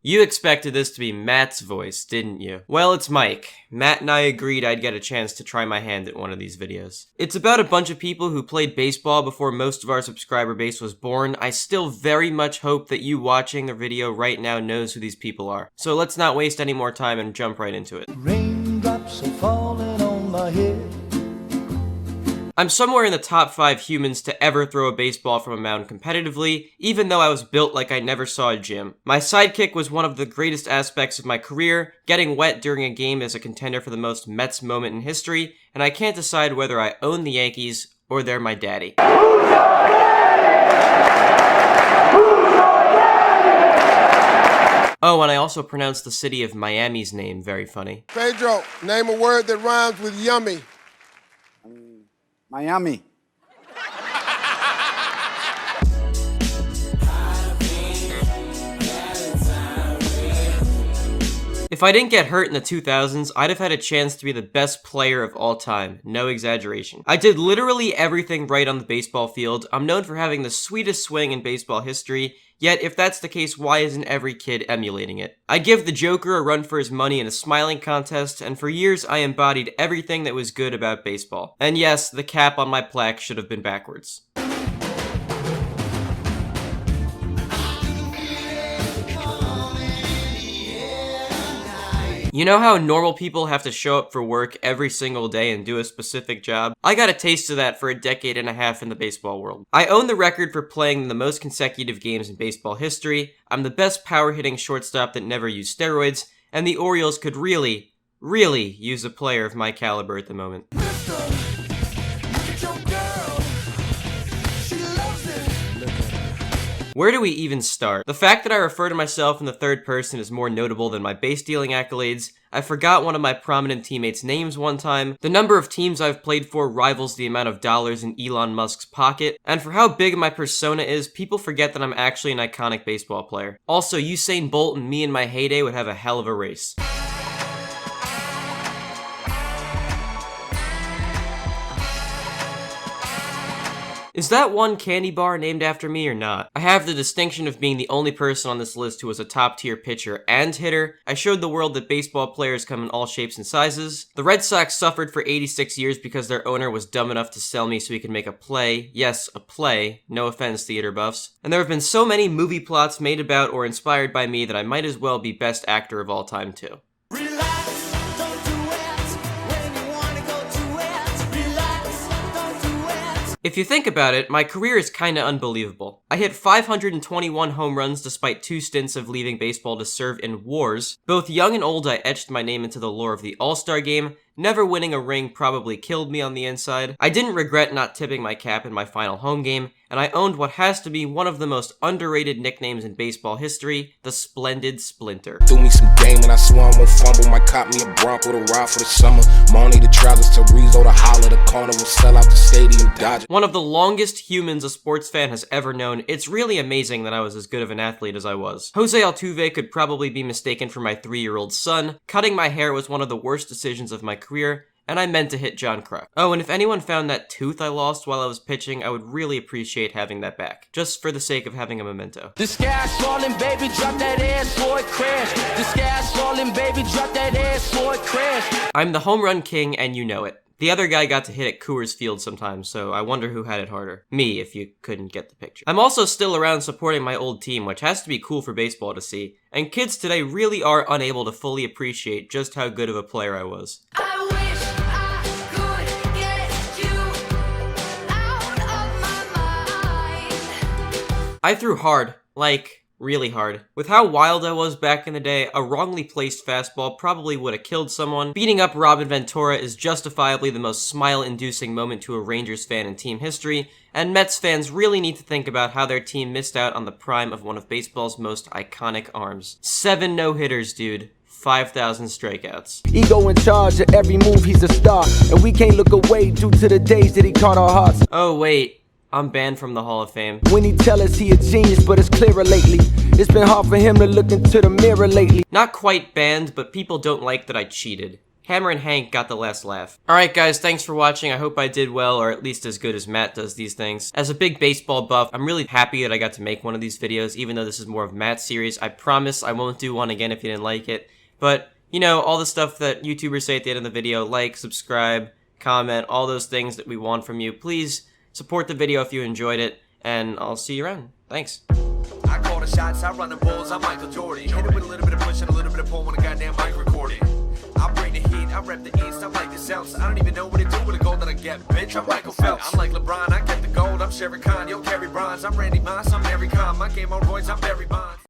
You expected this to be Matt's voice, didn't you? Well, it's Mike. Matt and I agreed I'd get a chance to try my hand at one of these videos. It's about a bunch of people who played baseball before most of our subscriber base was born. I still very much hope that you watching the video right now knows who these people are. So let's not waste any more time and jump right into it. Raindrops are falling on my head. I'm somewhere in the top 5 humans to ever throw a baseball from a mound competitively, even though I was built like I never saw a gym. My sidekick was one of the greatest aspects of my career. Getting wet during a game is a contender for the most Mets moment in history, and I can't decide whether I own the Yankees or they're my daddy. Oh, and I also pronounced the city of Miami's name very funny. Pedro, name a word that rhymes with yummy. Miami. If I didn't get hurt in the 2000s, I'd have had a chance to be the best player of all time. No exaggeration. I did literally everything right on the baseball field. I'm known for having the sweetest swing in baseball history, yet if that's the case, why isn't every kid emulating it? I give the Joker a run for his money in a smiling contest, and for years I embodied everything that was good about baseball. And yes, the cap on my plaque should have been backwards. You know how normal people have to show up for work every single day and do a specific job? I got a taste of that for a decade and a half in the baseball world. I own the record for playing the most consecutive games in baseball history, I'm the best power-hitting shortstop that never used steroids, and the Orioles could really use a player of my caliber at the moment. Where do we even start? The fact that I refer to myself in the third person is more notable than my base stealing accolades. I forgot one of my prominent teammates' names one time. The number of teams I've played for rivals the amount of dollars in Elon Musk's pocket. And for how big my persona is, people forget that I'm actually an iconic baseball player. Also, Usain Bolt and me in my heyday would have a hell of a race. Is that one candy bar named after me or not? I have the distinction of being the only person on this list who was a top-tier pitcher and hitter. I showed the world that baseball players come in all shapes and sizes. The Red Sox suffered for 86 years because their owner was dumb enough to sell me so he could make a play. Yes, a play. No offense, theater buffs. And there have been so many movie plots made about or inspired by me that I might as well be best actor of all time too. If you think about it, my career is kinda unbelievable. I hit 521 home runs despite 2 stints of leaving baseball to serve in wars. Both young and old, I etched my name into the lore of the All-Star Game. Never winning a ring probably killed me on the inside. I didn't regret not tipping my cap in my final home game, and I owned what has to be one of the most underrated nicknames in baseball history, the Splendid Splinter. Do me some game and I swear I won't fumble. Might cop me a Bronco to ride for the summer. Money the Travelers to Rizzo to holler. The carnival sell out the stadium Dodger. One of the longest humans a sports fan has ever known. It's really amazing that I was as good of an athlete as I was. Jose Altuve could probably be mistaken for my 3-year-old son. Cutting my hair was one of the worst decisions of my career, and I meant to hit John Kruk. Oh, and if anyone found that tooth I lost while I was pitching, I would really appreciate having that back, just for the sake of having a memento. The sky's falling, baby, drop that ass for it crash. The sky's falling, baby, drop that ass for it crash. I'm the home run king, and you know it. The other guy got to hit at Coors Field sometimes, so I wonder who had it harder. Me, if you couldn't get the picture. I'm also still around supporting my old team, which has to be cool for baseball to see, and kids today really are unable to fully appreciate just how good of a player I was. I wish I could get you out of my mind. I threw hard, like, really hard. With how wild I was back in the day, a wrongly placed fastball probably would have killed someone. Beating up Robin Ventura is justifiably the most smile-inducing moment to a Rangers fan in team history, and Mets fans really need to think about how their team missed out on the prime of one of baseball's most iconic arms. 7 no-hitters, dude. 5,000 strikeouts. Ego in charge of every move, he's a star. And we can't look away due to the days that he caught our hearts. Oh wait, I'm banned from the Hall of Fame. When he tell us he a genius, but it's clearer lately. It's been hard for him to look into the mirror lately. Not quite banned, but people don't like that I cheated. Hammer and Hank got the last laugh. Alright guys, thanks for watching. I hope I did well, or at least as good as Matt does these things. As a big baseball buff, I'm really happy that I got to make one of these videos, even though this is more of Matt's series. I promise I won't do one again if you didn't like it. But, you know, all the stuff that YouTubers say at the end of the video, like, subscribe, comment, all those things that we want from you. Please support the video if you enjoyed it, and I'll see you around. Thanks. I call the shots, I run the bulls, I'm Michael Jordan. Hit it with a little bit of push and a little bit of pull when a goddamn mic recording. I bring the heat, I rep the east, I'm like the Celtics. I don't even know what to do with the gold that I get, bitch. I'm Michael Phelps. I'm like LeBron, I get the gold, I'm Sherry Khan, yo, carry bronze. I'm Randy Moss, I'm Mary Khan. My game on Royce, I'm Barry Bonds.